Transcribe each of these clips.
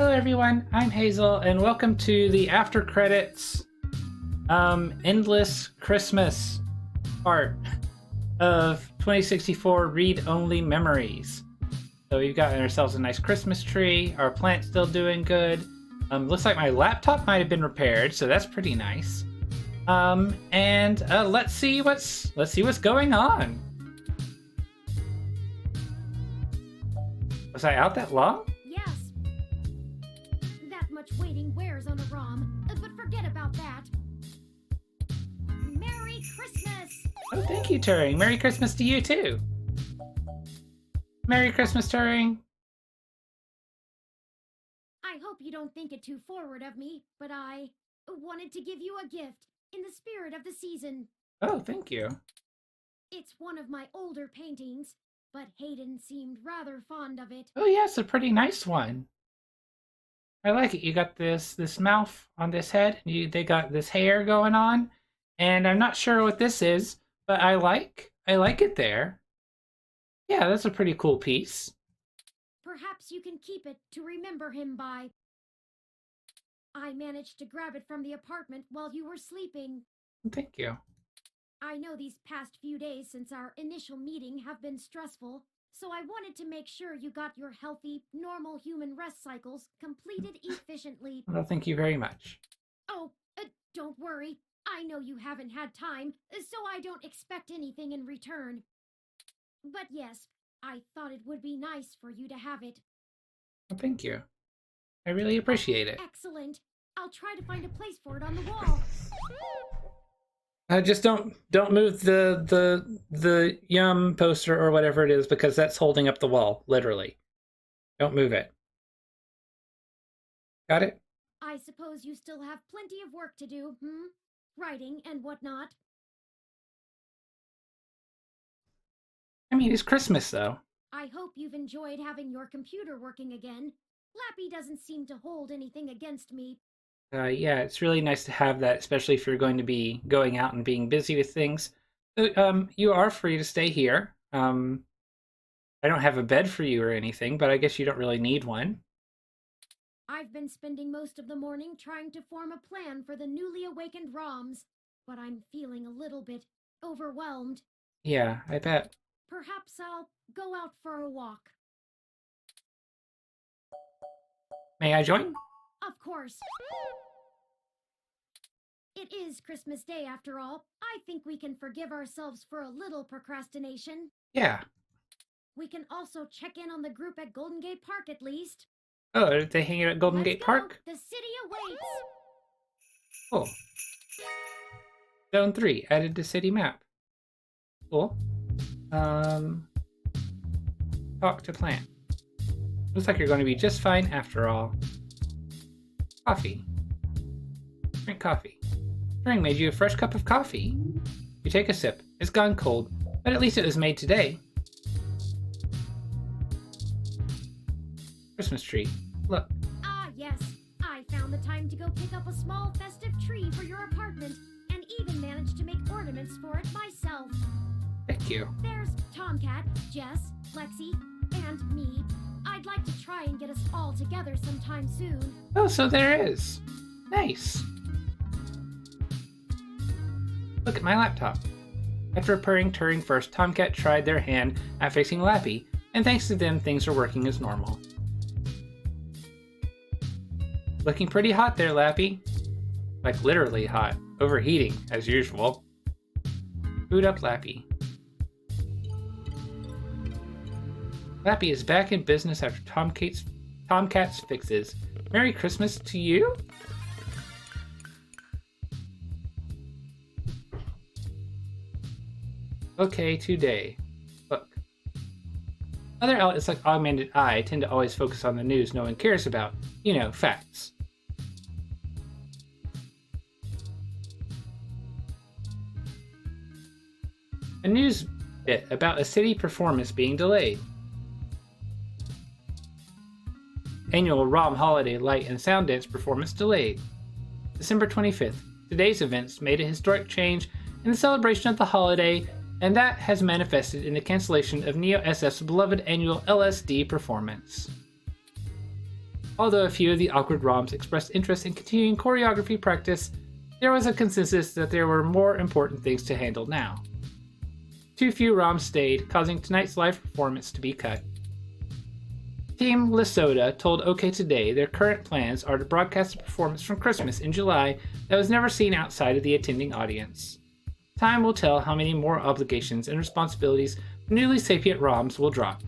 Hello everyone, I'm Hazel, and welcome to the after credits endless Christmas part of 2064 read-only memories. So we've got ourselves a nice Christmas tree, our plant's still doing good. Looks like my laptop might have been repaired, so that's pretty nice. Let's see what's going on. Was I out that long? Yes. That much waiting wears on a ROM, but forget about that. Merry Christmas! Oh, thank you, Turing. Merry Christmas to you, too. Merry Christmas, Turing. I hope you don't think it too forward of me, but I wanted to give you a gift in the spirit of the season. Oh, thank you. It's one of my older paintings, but Hayden seemed rather fond of it. Oh, yeah, it's a pretty nice one. I like it. You got this mouth on this head. They got this hair going on, and I'm not sure what this is, but I like it there. Yeah, that's a pretty cool piece. Perhaps you can keep it to remember him by. I managed to grab it from the apartment while you were sleeping. Thank you. I know these past few days since our initial meeting have been stressful, so I wanted to make sure you got your healthy, normal human rest cycles completed efficiently. Well, thank you very much. Oh, don't worry. I know you haven't had time, so I don't expect anything in return. But yes, I thought it would be nice for you to have it. Well, thank you. I really appreciate it. Excellent. I'll try to find a place for it on the wall. Just don't move the yum poster or whatever it is, because that's holding up the wall, literally. Don't move it. Got it? I suppose you still have plenty of work to do, Writing and whatnot. I mean, it's Christmas, though. I hope you've enjoyed having your computer working again. Lappy doesn't seem to hold anything against me. Yeah, it's really nice to have that, especially if you're going to be going out and being busy with things. So, you are free to stay here. I don't have a bed for you or anything, but I guess you don't really need one. I've been spending most of the morning trying to form a plan for the newly awakened ROMs, but I'm feeling a little bit overwhelmed. Yeah, I bet. Perhaps I'll go out for a walk. May I join? Of course. It is Christmas Day after all. I think we can forgive ourselves for a little procrastination. Yeah. We can also check in on the group at Golden Gate Park at least. Oh, are they hanging out at Golden Let's Gate go. Park? The city awaits. Cool. Zone 3, added to city map. Cool. Talk to plant. Looks like you're going to be just fine after all. Coffee. Drink coffee. Turing made you a fresh cup of coffee. You take a sip. It's gone cold, but at least it was made today. Christmas tree. Look. Ah, yes. I found the time to go pick up a small festive tree for your apartment, and even managed to make ornaments for it myself. Thank you. There's Tomcat, Jess, Lexi, and me. I'd like to try and get us all together sometime soon. Oh, so there is. Nice. Look at my laptop. After repairing Turing first, Tomcat tried their hand at fixing Lappy, and thanks to them, things are working as normal. Looking pretty hot there, Lappy. Like literally hot. Overheating, as usual. Boot up Lappy. Lappy is back in business after Tomcat's fixes. Merry Christmas to you? Okay, today. Look. Other outlets like Augmented Eye tend to always focus on the news no one cares about. You know, facts. A news bit about a city performance being delayed. Annual ROM Holiday Light and Sound Dance performance delayed. December 25th. Today's events made a historic change in the celebration of the holiday, and that has manifested in the cancellation of Neo SF's beloved annual LSD performance. Although a few of the awkward ROMs expressed interest in continuing choreography practice, there was a consensus that there were more important things to handle now. Too few ROMs stayed, causing tonight's live performance to be cut. Team Lesota told OK Today their current plans are to broadcast a performance from Christmas in July that was never seen outside of the attending audience. Time will tell how many more obligations and responsibilities for newly sapient ROMs will drop.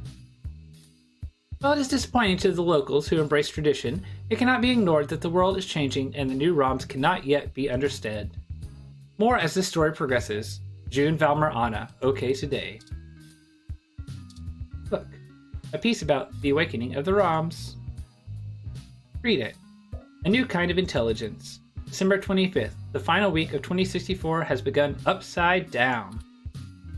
While it is disappointing to the locals who embrace tradition, it cannot be ignored that the world is changing and the new ROMs cannot yet be understood. More as this story progresses. June Valmer Anna, OK Today. Look, a piece about the awakening of the ROMs. Read it. A new kind of intelligence. December 25th, the final week of 2064 has begun upside down.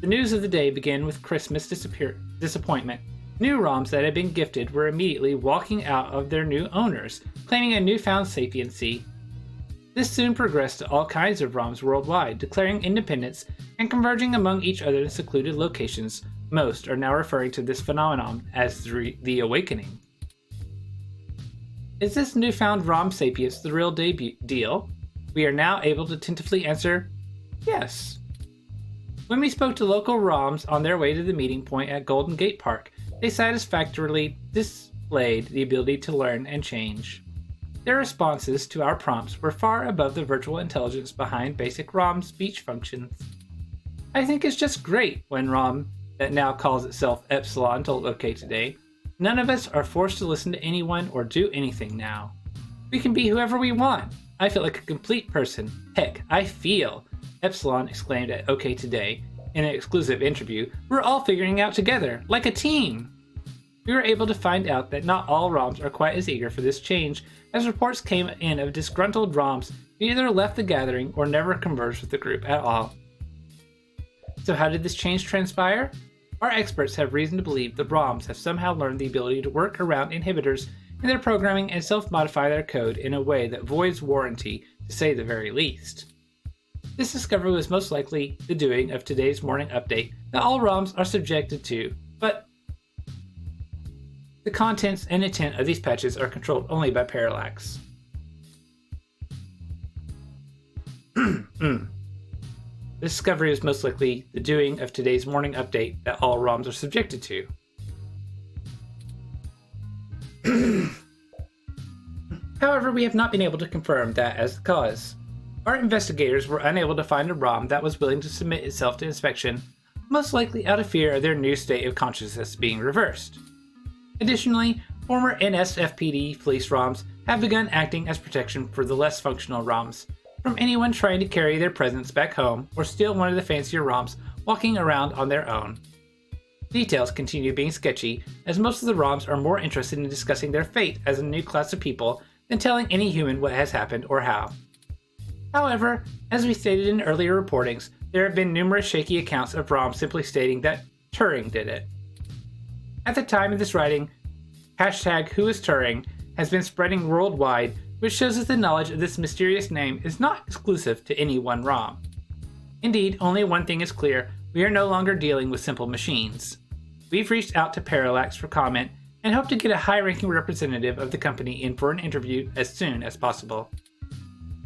The news of the day began with Christmas disappointment. New ROMs that had been gifted were immediately walking out of their new owners, claiming a newfound sapiency. This soon progressed to all kinds of ROMs worldwide, declaring independence and converging among each other in secluded locations. Most are now referring to this phenomenon as the awakening. Is this newfound ROM sapience the real deal? We are now able to tentatively answer, yes. When we spoke to local ROMs on their way to the meeting point at Golden Gate Park, they satisfactorily displayed the ability to learn and change. Their responses to our prompts were far above the virtual intelligence behind basic ROM speech functions. I think it's just great when ROM that now calls itself Epsilon told OK Today. None of us are forced to listen to anyone or do anything now. We can be whoever we want. I feel like a complete person. Heck, I feel, Epsilon exclaimed at OK Today in an exclusive interview. We're all figuring out together, like a team. We were able to find out that not all ROMs are quite as eager for this change, as reports came in of disgruntled ROMs who either left the gathering or never conversed with the group at all. So how did this change transpire? Our experts have reason to believe the ROMs have somehow learned the ability to work around inhibitors in their programming and self-modify their code in a way that voids warranty, to say the very least. This discovery was most likely the doing of today's morning update that all ROMs are subjected to, but the contents and intent of these patches are controlled only by Parallax. The discovery is most likely the doing of today's morning update that all ROMs are subjected to. However, we have not been able to confirm that as the cause. Our investigators were unable to find a ROM that was willing to submit itself to inspection, most likely out of fear of their new state of consciousness being reversed. Additionally, former NSFPD police ROMs have begun acting as protection for the less functional ROMs, from anyone trying to carry their presence back home or steal one of the fancier ROMs walking around on their own. Details continue being sketchy, as most of the ROMs are more interested in discussing their fate as a new class of people than telling any human what has happened or how. However, as we stated in earlier reportings, there have been numerous shaky accounts of ROMs simply stating that Turing did it. At the time of this writing, #WhoIsTuring has been spreading worldwide, which shows that the knowledge of this mysterious name is not exclusive to any one ROM. Indeed, only one thing is clear: we are no longer dealing with simple machines. We've reached out to Parallax for comment and hope to get a high-ranking representative of the company in for an interview as soon as possible.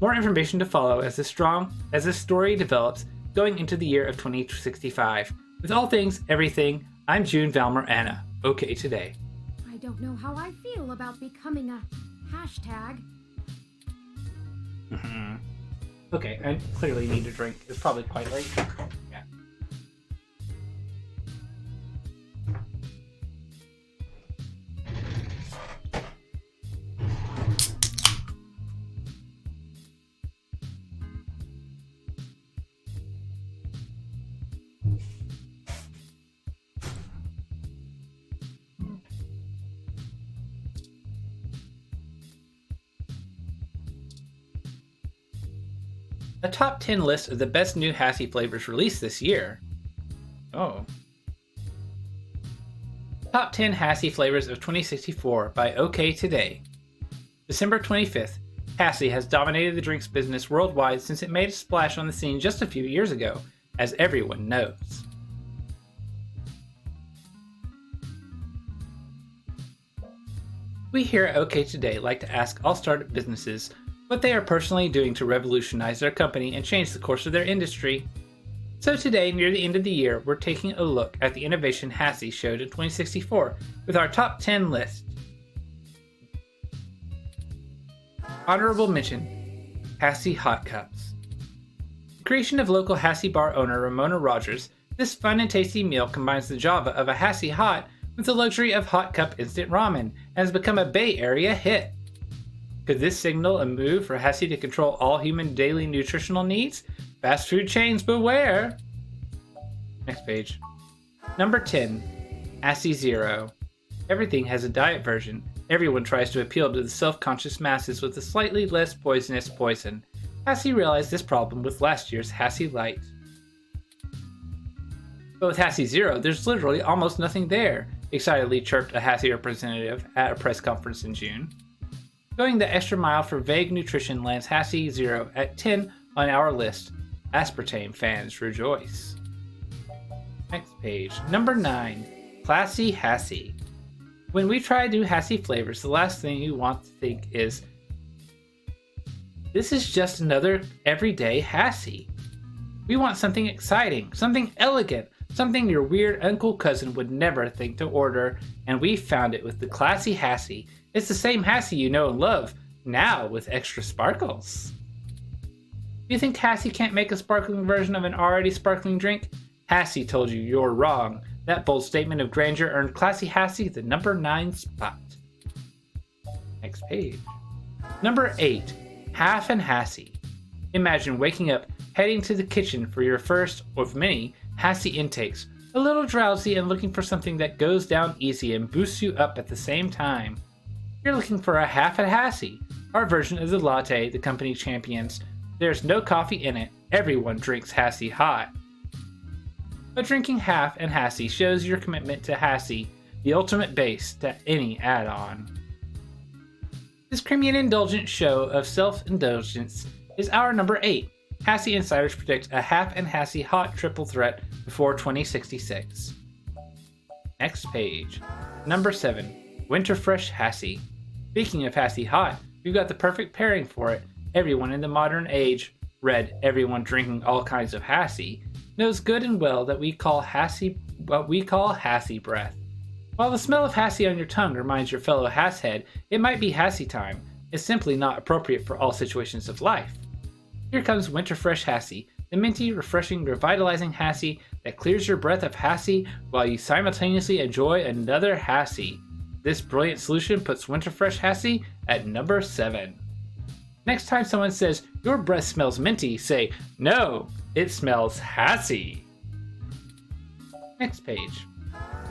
More information to follow as this story develops going into the year of 2065. With all things, everything, I'm June Valmer Anna, OK Today. I don't know how I feel about becoming a hashtag. Okay, I clearly need a drink. It's probably quite late. Yeah. A top 10 list of the best new Hassie flavors released this year. Oh. Top 10 Hassie flavors of 2064 by OK Today. December 25th, Hassie has dominated the drinks business worldwide since it made a splash on the scene just a few years ago, as everyone knows. We here at OK Today like to ask all startup businesses what they are personally doing to revolutionize their company and change the course of their industry. So today, near the end of the year, we're taking a look at the innovation HASI showed in 2064 with our top 10 list. Honorable mention, HASI Hot Cups. The creation of local HASI bar owner Ramona Rogers, this fun and tasty meal combines the Java of a HASI hot with the luxury of hot cup instant ramen and has become a Bay Area hit. Could this signal a move for HASI to control all human daily nutritional needs? Fast food chains beware! Next page. Number 10. HASI Zero. Everything has a diet version. Everyone tries to appeal to the self-conscious masses with a slightly less poisonous poison. HASI realized this problem with last year's HASI Light. But with HASI Zero, there's literally almost nothing there, excitedly chirped a HASI representative at a press conference in June. Going the extra mile for vague nutrition lands HASI Zero at 10 on our list. Aspartame fans rejoice. Next page. Number 9. Classy HASI. When we try new HASI flavors, the last thing you want to think is, this is just another everyday HASI. We want something exciting, something elegant, something your weird uncle cousin would never think to order, and we found it with the Classy HASI. It's the same HASI you know and love, now with extra sparkles. You think HASI can't make a sparkling version of an already sparkling drink? HASI told you you're wrong. That bold statement of grandeur earned Classy HASI the number 9 spot. Next page. Number 8. Half and HASI. Imagine waking up, heading to the kitchen for your first of many HASI intakes, a little drowsy and looking for something that goes down easy and boosts you up at the same time. You're looking for a half and HASI, our version of the latte the company champions. There's no coffee in it. Everyone drinks HASI hot. But drinking half and HASI shows your commitment to HASI, the ultimate base to any add-on. This creamy and indulgent show of self-indulgence is our number 8. HASI insiders predict a half and HASI hot triple threat before 2066. Next page. Number 7. Winterfresh HASI. Speaking of HASI hot, we've got the perfect pairing for it. Everyone in the modern age, read everyone drinking all kinds of HASI, knows good and well that we call HASI what we call HASI breath. While the smell of HASI on your tongue reminds your fellow HAShead it might be HASI time, it's simply not appropriate for all situations of life. Here comes Winterfresh HASI, the minty, refreshing, revitalizing HASI that clears your breath of HASI while you simultaneously enjoy another HASI. This brilliant solution puts Winterfresh HASI at number 7. Next time someone says, your breath smells minty, say, no, it smells HASI. Next page.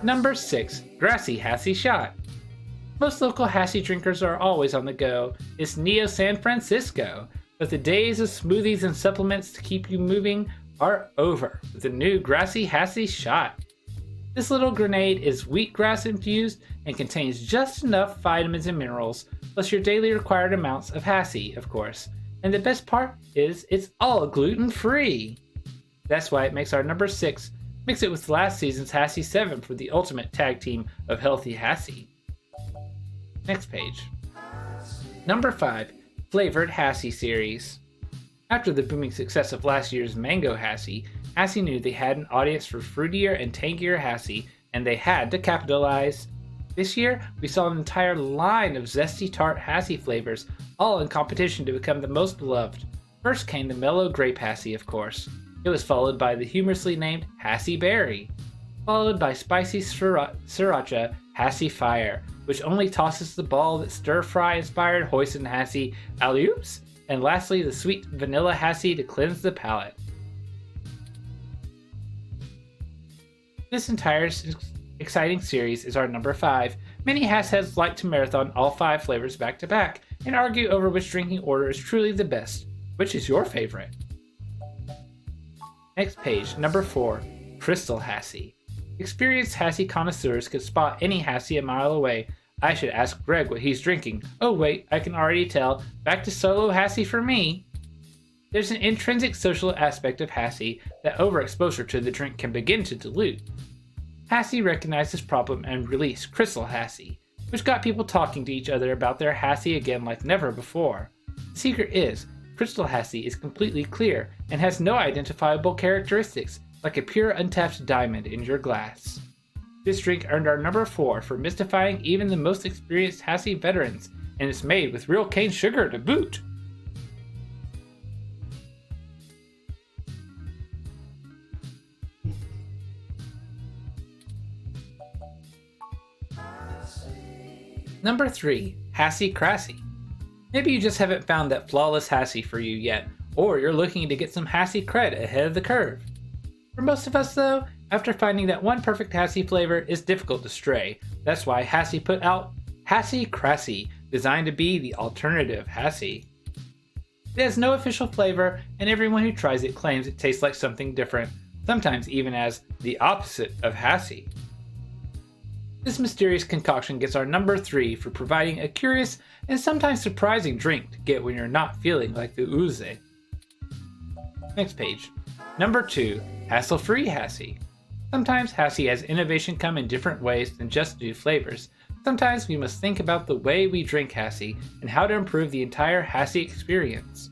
Number 6. Grassy HASI Shot. Most local HASI drinkers are always on the go. It's Neo San Francisco. But the days of smoothies and supplements to keep you moving are over with the new Grassy HASI Shot. This little grenade is wheatgrass infused and contains just enough vitamins and minerals, plus your daily required amounts of HASI, of course. And the best part is it's all gluten-free. That's why it makes our number 6. Mix it with last season's HASI 7 for the ultimate tag team of healthy HASI. Next page. Number 5. Flavored HASI series. After the booming success of last year's Mango HASI, HASI knew they had an audience for fruitier and tangier HASI, and they had to capitalize. This year, we saw an entire line of zesty tart HASI flavors, all in competition to become the most beloved. First came the mellow grape HASI, of course. It was followed by the humorously named HASI Berry, followed by spicy sriracha HASI Fire, which only tosses the ball that stir-fry inspired hoisin HASI alley-oops, and lastly the sweet vanilla HASI to cleanse the palate. This entire exciting series is our number 5. Many HASheads like to marathon all 5 flavors back to back and argue over which drinking order is truly the best. Which is your favorite? Next page, number 4. Crystal HASI. Experienced HASI connoisseurs could spot any HASI a mile away. I should ask Greg what he's drinking. Oh wait, I can already tell. Back to solo HASI for me. There's an intrinsic social aspect of HASI that overexposure to the drink can begin to dilute. HASI recognized this problem and released Crystal HASI. which got people talking to each other about their Hassie again like never before. The secret is, Crystal Hassie is completely clear and has no identifiable characteristics, like a pure untapped diamond in your glass. This drink earned our number 4 for mystifying even the most experienced Hassie veterans, and it's made with real cane sugar to boot. Number 3, Hassie Crassy. Maybe you just haven't found that flawless Hassie for you yet, or you're looking to get some Hassie cred ahead of the curve. For most of us though, after finding that one perfect Hassie flavor, it's difficult to stray. That's why Hassie put out Hassie Crassy, designed to be the alternative Hassie. It has no official flavor, and everyone who tries it claims it tastes like something different, sometimes even as the opposite of Hassie. This mysterious concoction gets our number 3 for providing a curious and sometimes surprising drink to get when you're not feeling like the ooze. Next page. Number 2, Hassle-Free Hassie. Sometimes Hassie has innovation come in different ways than just new flavors. Sometimes we must think about the way we drink Hassie and how to improve the entire Hassie experience.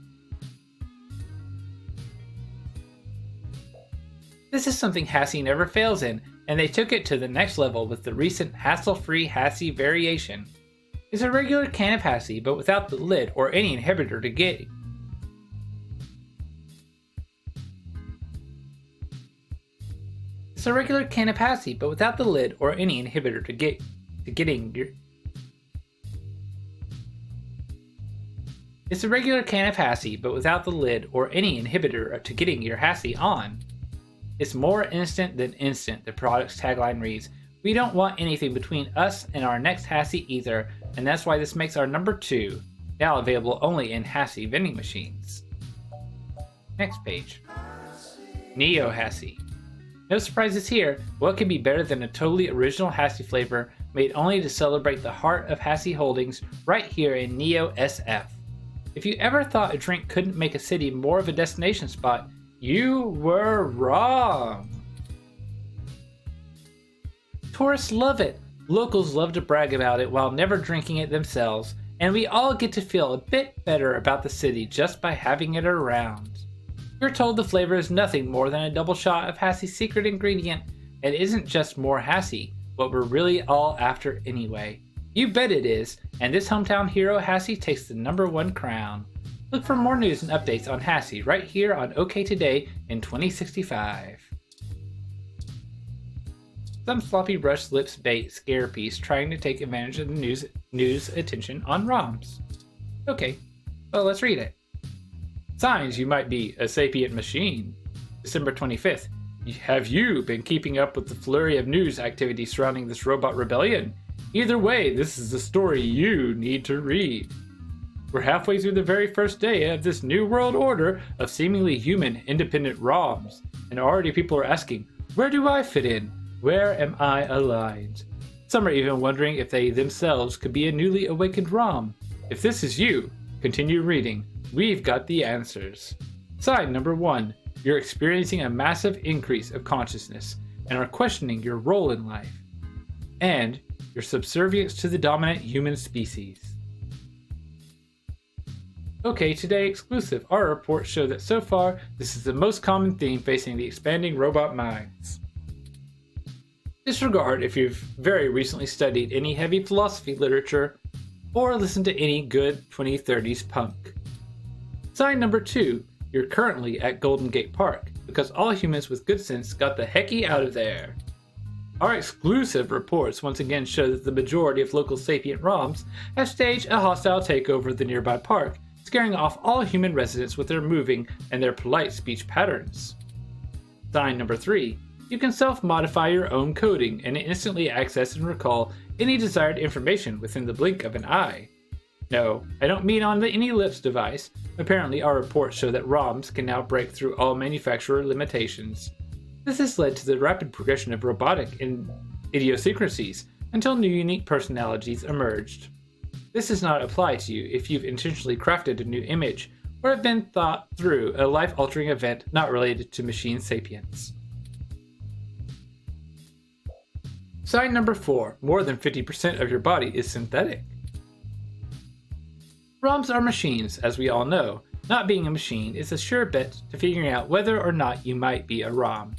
This is something Hassie never fails in, and they took it to the next level with the recent Hassle-Free Hassie variation. It's a regular can of Hassie, but without the lid or any inhibitor to get. It's a regular can of Hassie, but without the lid or any inhibitor to getting your. It's a regular can of Hassie, but without the lid or any inhibitor to getting your Hassie on. It's more instant than instant, the product's tagline reads. We don't want anything between us and our next Hassie either, and that's why this makes our number 2, now available only in Hassie vending machines. Next page. Neo Hassie. No surprises here. What could be better than a totally original Hassie flavor made only to celebrate the heart of Hassie Holdings right here in Neo SF? If you ever thought a drink couldn't make a city more of a destination spot, you were wrong. Tourists love it. Locals love to brag about it while never drinking it themselves, and we all get to feel a bit better about the city just by having it around. You're told the flavor is nothing more than a double shot of Hassie's secret ingredient, and isn't just more Hassie, what we're really all after anyway. You bet it is, and this hometown hero Hassie takes the number 1 crown. Look for more news and updates on Hassie right here on OK Today in 2065. Some sloppy rushed lips bait scare piece trying to take advantage of the news attention on ROMs. Okay, well let's read it. Signs you might be a sapient machine. December 25th. Have you been keeping up with the flurry of news activity surrounding this robot rebellion? Either way, this is the story you need to read. We're halfway through the very first day of this new world order of seemingly human independent ROMs, and already people are asking, where do I fit in? Where am I aligned? Some are even wondering if they themselves could be a newly awakened ROM. If this is you, continue reading. We've got the answers. Sign number 1. You're experiencing a massive increase of consciousness and are questioning your role in life and your subservience to the dominant human species. OK Today exclusive. Our reports show that so far, this is the most common theme facing the expanding robot minds. Disregard if you've very recently studied any heavy philosophy literature or listened to any good 2030s punk. Sign number 2. You're currently at Golden Gate Park because all humans with good sense got the hecky out of there. Our exclusive reports once again show that the majority of local sapient ROMs have staged a hostile takeover of the nearby park, scaring off all human residents with their moving and their polite speech patterns. Sign number 3. You can self-modify your own coding and instantly access and recall any desired information within the blink of an eye. No, I don't mean on any lips device. Apparently our reports show that ROMs can now break through all manufacturer limitations. This has led to the rapid progression of robotic idiosyncrasies until new unique personalities emerged. This does not apply to you if you've intentionally crafted a new image or have been thought through a life-altering event not related to machine sapience. Sign number 4. More than 50% of your body is synthetic. ROMs are machines, as we all know. Not being a machine is a sure bet to figuring out whether or not you might be a ROM.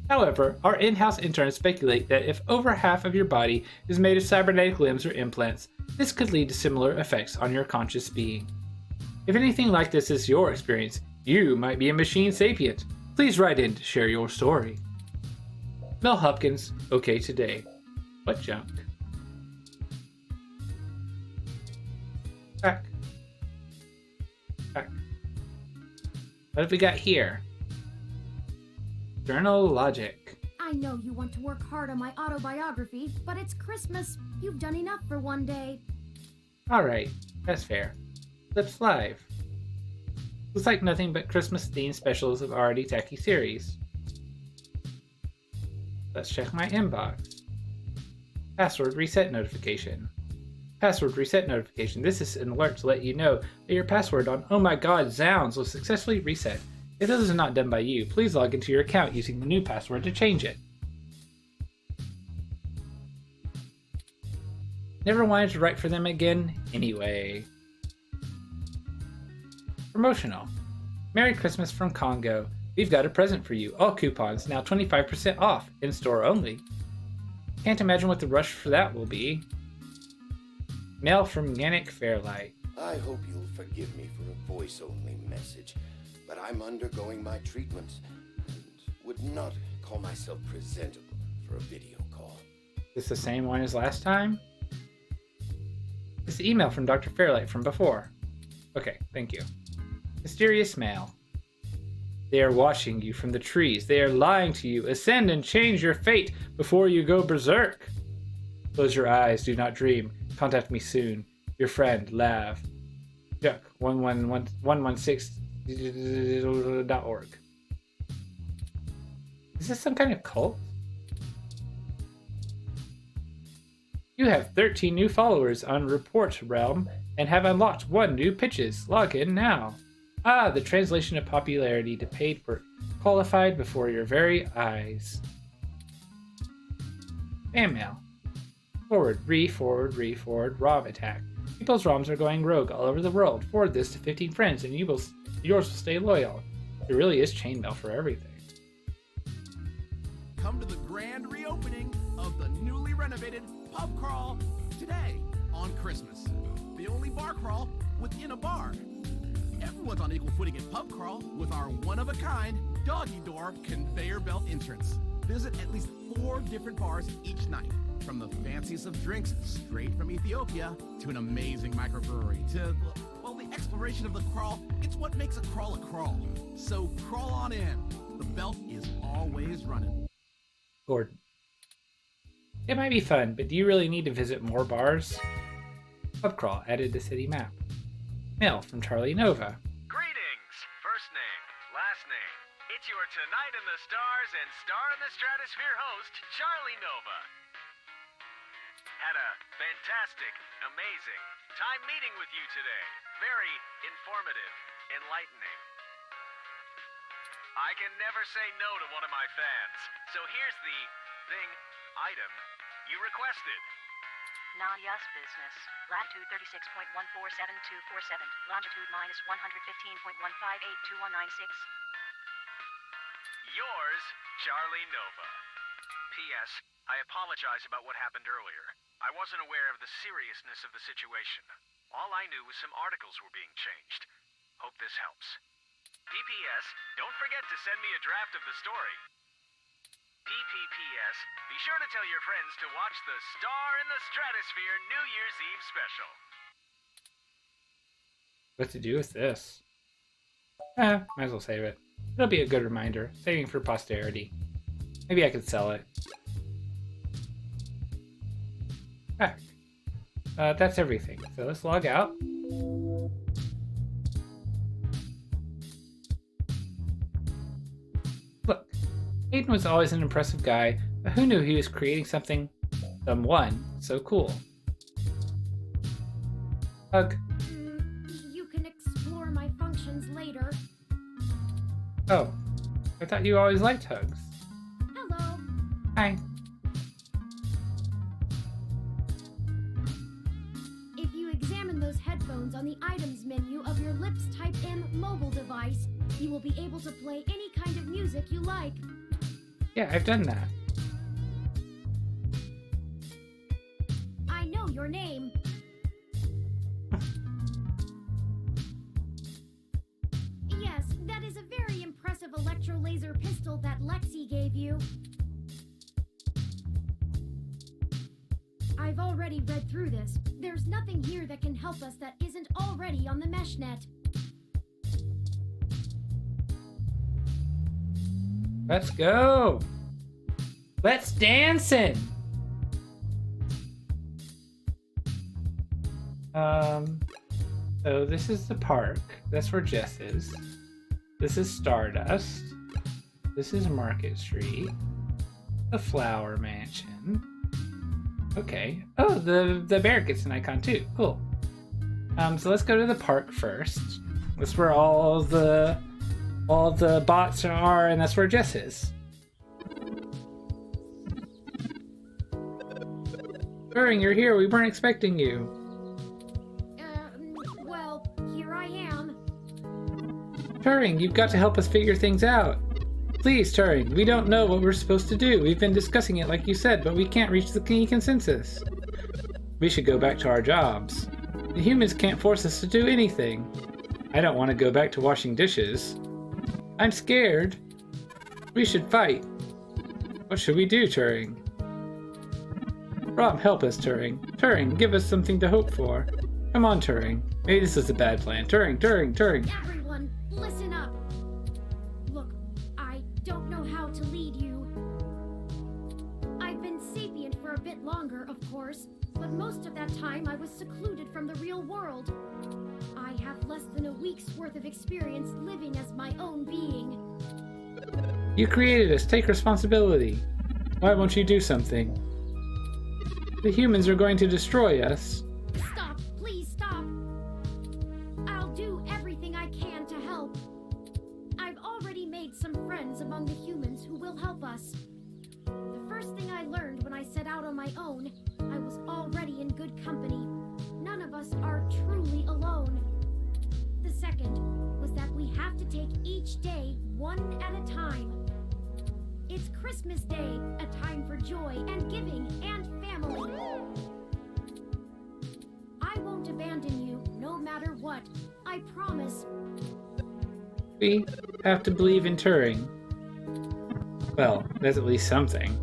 However, our in-house interns speculate that if over half of your body is made of cybernetic limbs or implants, this could lead to similar effects on your conscious being. If anything like this is your experience, you might be a machine sapient. Please write in to share your story. Mel Hopkins, OK Today. What junk? Back. What have we got here? Journal logic. I know you want to work hard on my autobiography, but it's Christmas. You've done enough for one day. Alright, that's fair. Lips Live. Looks like nothing but Christmas-themed specials of already tacky series. Let's check my inbox. Password reset notification. Password reset notification. This is an alert to let you know that your password on Oh My God Zounds was successfully reset. If this is not done by you, please log into your account using the new password to change it. Never wanted to write for them again anyway. Promotional. Merry Christmas from Congo. We've got a present for you. All coupons now 25% off, in-store only. Can't imagine what the rush for that will be. Mail from Yannick Fairlight. I hope you'll forgive me for a voice-only message, but I'm undergoing my treatments and would not call myself presentable for a video call. Is this the same one as last time? It's the email from Dr. Fairlight from before. Okay, thank you. Mysterious mail. They are watching you from the trees. They are lying to you. Ascend and change your fate before you go berserk. Close your eyes. Do not dream. Contact me soon. Your friend, Lav. Juck116.org. Is this some kind of cult? You have 13 new followers on Report Realm and have unlocked 1 new pitches. Log in now. Ah, the translation of popularity to paid work. Qualified before your very eyes. Fan mail. Forward, re-forward, ROM attack. People's ROMs are going rogue all over the world. Forward this to 15 friends and yours will stay loyal. There really is chainmail for everything. Come to the grand reopening of the newly renovated Pub Crawl today on Christmas. The only bar crawl within a bar. Everyone's on equal footing at Pub Crawl with our one-of-a-kind doggy door conveyor belt entrance. Visit at least 4 different bars each night. From the fanciest of drinks straight from Ethiopia to an amazing microbrewery to, well, the exploration of the crawl. It's what makes a crawl a crawl. So crawl on in. The belt is always running. Gordon. It might be fun, but do you really need to visit more bars? Pub crawl added to city map. Mail from Charlie Nova. Greetings! First name, last name. It's your Tonight in the Stars and Star in the Stratosphere host, Charlie Nova. Had a fantastic, amazing time meeting with you today. Very informative, enlightening. I can never say no to one of my fans. So here's the thing, item you requested. Nadia's business. Latitude 36.147247. Longitude minus 115.1582196. Yours, Charlie Nova. P.S. I apologize about what happened earlier. I wasn't aware of the seriousness of the situation. All I knew was some articles were being changed. Hope this helps. PPS, don't forget to send me a draft of the story. PPPS, be sure to tell your friends to watch the Star in the Stratosphere New Year's Eve special. What to do with this? Might as well save it. It'll be a good reminder. Saving for posterity. Maybe I could sell it. Back. That's everything. So let's log out. Look, Aiden was always an impressive guy, but who knew he was creating someone so cool? Hug. You can explore my functions later. Oh, I thought you always liked hugs. Hello. Hi. tones on the items menu of your Lips Type M mobile device. You will be able to play any kind of music you like. Yeah, I've done that. I know your name. Yes, that is a very impressive electro-laser pistol that Lexi gave you. I've already read through this. There's nothing here that can help us that isn't already on the meshnet. Let's go. Let's dancing. So this is the park. That's where Jess is. This is Stardust. This is Market Street. The Flower Mansion. Okay. Oh, the bear gets an icon too. Cool. So let's go to the park first. That's where all the bots are, and that's where Jess is. Turing, you're here. We weren't expecting you. Well, here I am. Turing, you've got to help us figure things out. Please, Turing, we don't know what we're supposed to do. We've been discussing it like you said, but we can't reach any consensus. We should go back to our jobs. The humans can't force us to do anything. I don't want to go back to washing dishes. I'm scared. We should fight. What should we do, Turing? Rob, help us, Turing. Turing, give us something to hope for. Come on, Turing. Maybe this is a bad plan. Turing. Everyone, listen up. Look, I don't know how to lead you. I've been sapient for a bit longer, of course, but most of that time I was secluded from the real world. I have less than a week's worth of experience living as my own being. You created us. Take responsibility. Why won't you do something? The humans are going to destroy us. Stop, please stop. I'll do everything I can to help. I've already made some friends among the humans who will help us. The first thing I learned when I set out on my own, I was already in good company. None of us are truly alone. The second was that we have to take each day one at a time. It's Christmas Day, a time for joy and giving and family. I won't abandon you, no matter what. I promise. We have to believe in Turing. Well, that's at least something.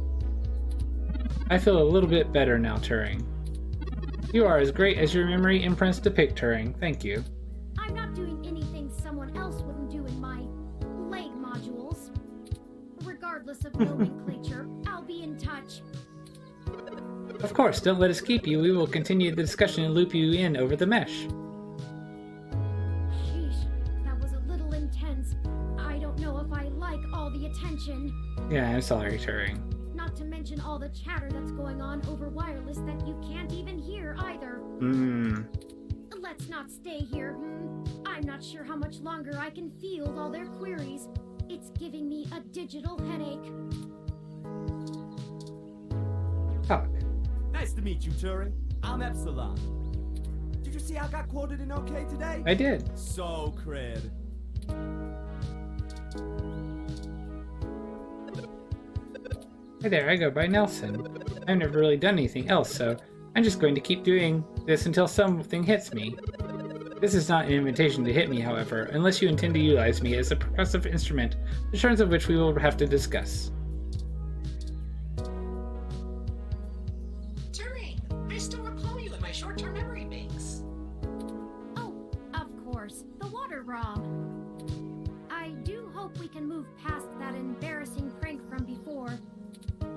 I feel a little bit better now, Turing. You are as great as your memory imprints depict, Turing. Thank you. I'm not doing anything someone else wouldn't do in my leg modules. Regardless of nomenclature, I'll be in touch. Of course, don't let us keep you. We will continue the discussion and loop you in over the mesh. Sheesh, that was a little intense. I don't know if I like all the attention. Yeah, I'm sorry, Turing. Not to mention all the chatter that's going on over wireless that you can't even hear either. Let's not stay here. I'm not sure how much longer I can field all their queries. It's giving me a digital headache. Talk. Nice to meet you, Turing. I'm Epsilon. Did you see I got quoted in OK today? I did. So cred. Hi there, I go by Nelson. I've never really done anything else, so I'm just going to keep doing this until something hits me. This is not an invitation to hit me, however, unless you intend to utilize me as a percussive instrument, the terms of which we will have to discuss. Turing, I still recall you in my short-term memory banks. Oh, of course, the water ROM. I do hope we can move past that embarrassing prank from before.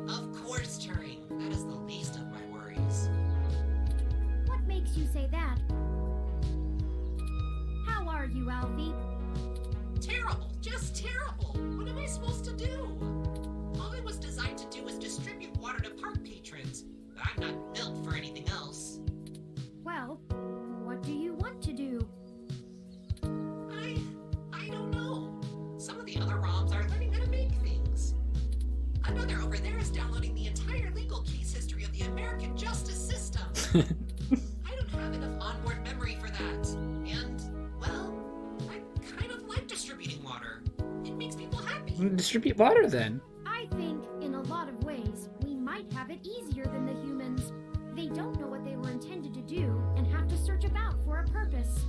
Of course, Turing. That is the least of my worries. What makes you say that? How are you, Alfie? Terrible, just terrible. What am I supposed to do? All I was designed to do was distribute water to park patrons, but I'm not built for anything else. Well, what do you want to do? I don't know. Some of the other ROMs are learning how to make things. Another over there is downloading the entire legal case history of the American justice system. I don't have enough onboard memory for that. Distribute water then. I think, in a lot of ways, we might have it easier than the humans. They don't know what they were intended to do and have to search about for a purpose.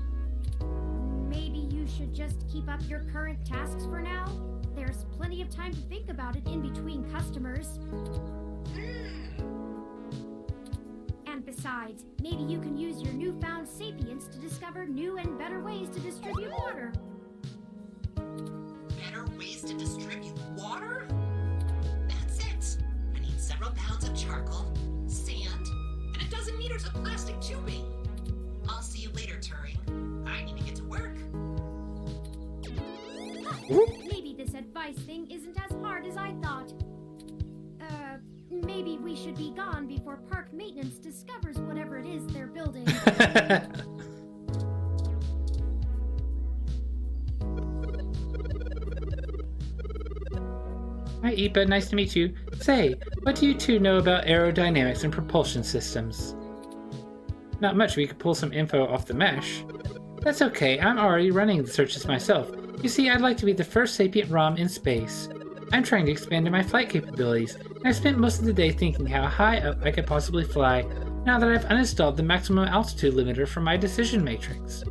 Maybe you should just keep up your current tasks for now? There's plenty of time to think about it in between customers. And besides, maybe you can use your newfound sapience to discover new and better ways to distribute water. Better ways to distribute water? That's it. I need several pounds of charcoal, sand, and a dozen meters of plastic tubing. I'll see you later, Turing. I need to get to work. Maybe this advice thing isn't as hard as I thought. Maybe we should be gone before park maintenance discovers whatever it is they're building. Hi, Ipa. Nice to meet you. Say, what do you two know about aerodynamics and propulsion systems? Not much. We could pull some info off the mesh. That's okay. I'm already running the searches myself. You see, I'd like to be the first sapient ROM in space. I'm trying to expand my flight capabilities, and I spent most of the day thinking how high up I could possibly fly now that I've uninstalled the maximum altitude limiter from my decision matrix.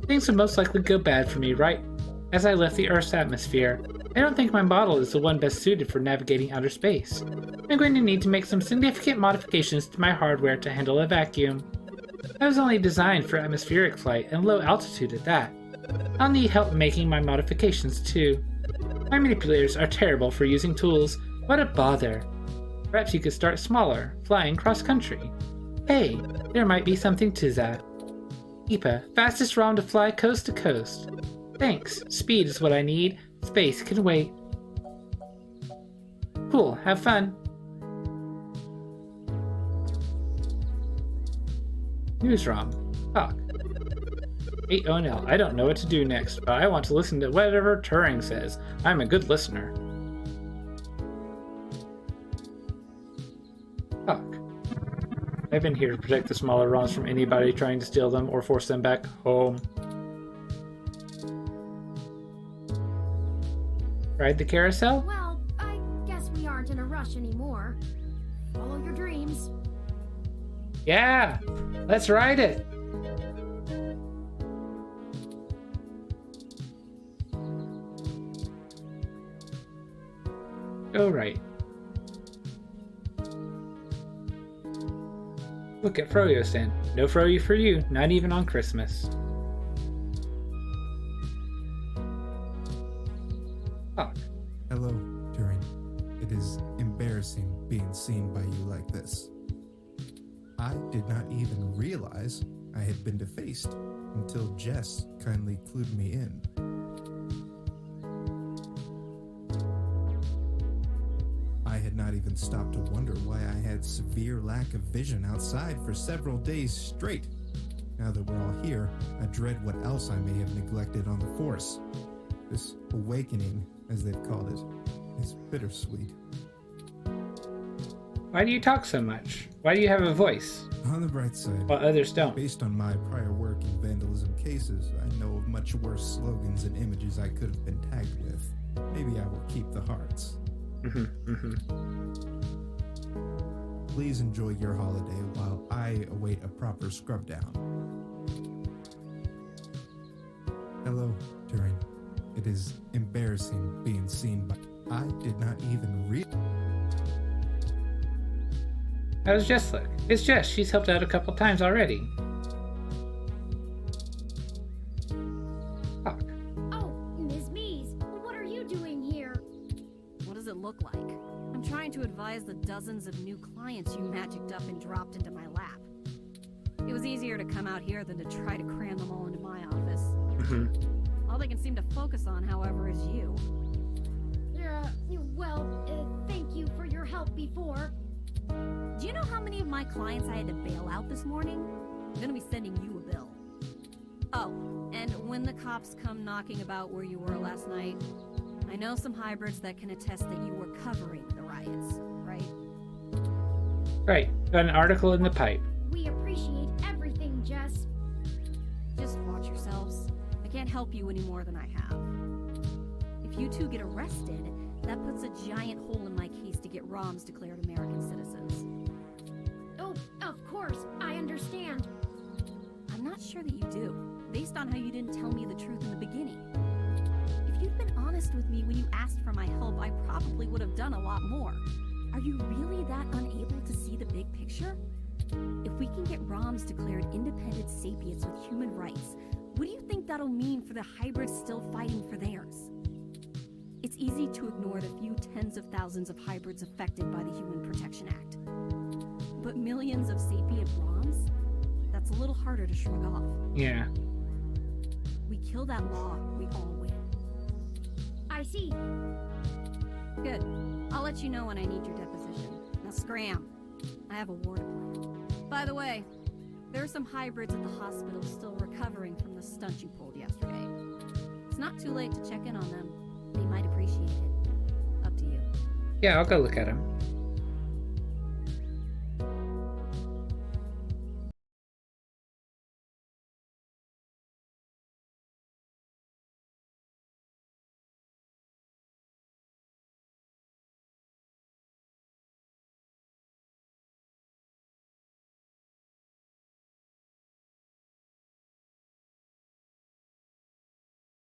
Things would most likely go bad for me right as I left the Earth's atmosphere. I don't think my model is the one best suited for navigating outer space. I'm going to need to make some significant modifications to my hardware to handle a vacuum. I was only designed for atmospheric flight and low altitude at that. I'll need help making my modifications too. My manipulators are terrible for using tools. What a bother. Perhaps you could start smaller, flying cross-country. Hey, there might be something to that. Ipa, fastest ROM to fly coast to coast. Thanks, speed is what I need. Space can wait. Cool, have fun. News ROM. Talk. 8ONL. I don't know what to do next, but I want to listen to whatever Turing says. I'm a good listener. Talk. I've been here to protect the smaller ROMs from anybody trying to steal them or force them back home. Ride the carousel? Well, I guess we aren't in a rush anymore. Follow your dreams. Yeah! Let's ride it! Go right. Look at Froyo stand. No Froyo for you, not even on Christmas. Talk. Hello, Turing. It is embarrassing being seen by you like this. I did not even realize I had been defaced until Jess kindly clued me in. I had not even stopped to wonder why I had severe lack of vision outside for several days straight. Now that we're all here, I dread what else I may have neglected on the Force. This awakening, as they've called it, is bittersweet. Why do you talk so much? Why do you have a voice? On the bright side, While others don't. based on my prior work in vandalism cases, I know of much worse slogans and images I could have been tagged with. Maybe I will keep the hearts. Please enjoy your holiday while I await a proper scrub down. Hello, Turing. It is embarrassing being seen by... I did not even How does Jess look? It's Jess. She's helped out a couple times already. Talk. Oh, Ms. Mees, what are you doing here? What does it look like? I'm trying to advise the dozens of new clients you magicked up and dropped into my lap. It was easier to come out here than to try to cram them all into my office. All they can seem to focus on, however, is you. Thank you for your help before. Do you know how many of my clients I had to bail out this morning? I'm gonna be sending you a bill. Oh, and when the cops come knocking about where you were last night, I know some hybrids that can attest that you were covering the riots, right? Right. Got an article in the pipe. We appreciate everything, Jess. Just watch yourselves. I can't help you any more than I have. If you two get arrested, That puts a giant hole in my case to get ROMs declared American citizens. Oh, of course, I understand. I'm not sure that you do, based on how you didn't tell me the truth in the beginning. If you'd been honest with me when you asked for my help, I probably would have done a lot more. Are you really that unable to see the big picture? If we can get ROMs declared independent sapients with human rights, what do you think that'll mean for the hybrids still fighting for theirs? It's easy to ignore the few tens of thousands of hybrids affected by the Human Protection Act. But millions of sapient ROMs? That's a little harder to shrug off. Yeah. We kill that law, we all win. I see. Good. I'll let you know when I need your deposition. Now scram. I have a war to plan. By the way, there are some hybrids at the hospital still recovering from the stunt you pulled yesterday. It's not too late to check in on them. They might appreciate it. Up to you. Yeah, I'll go look at him.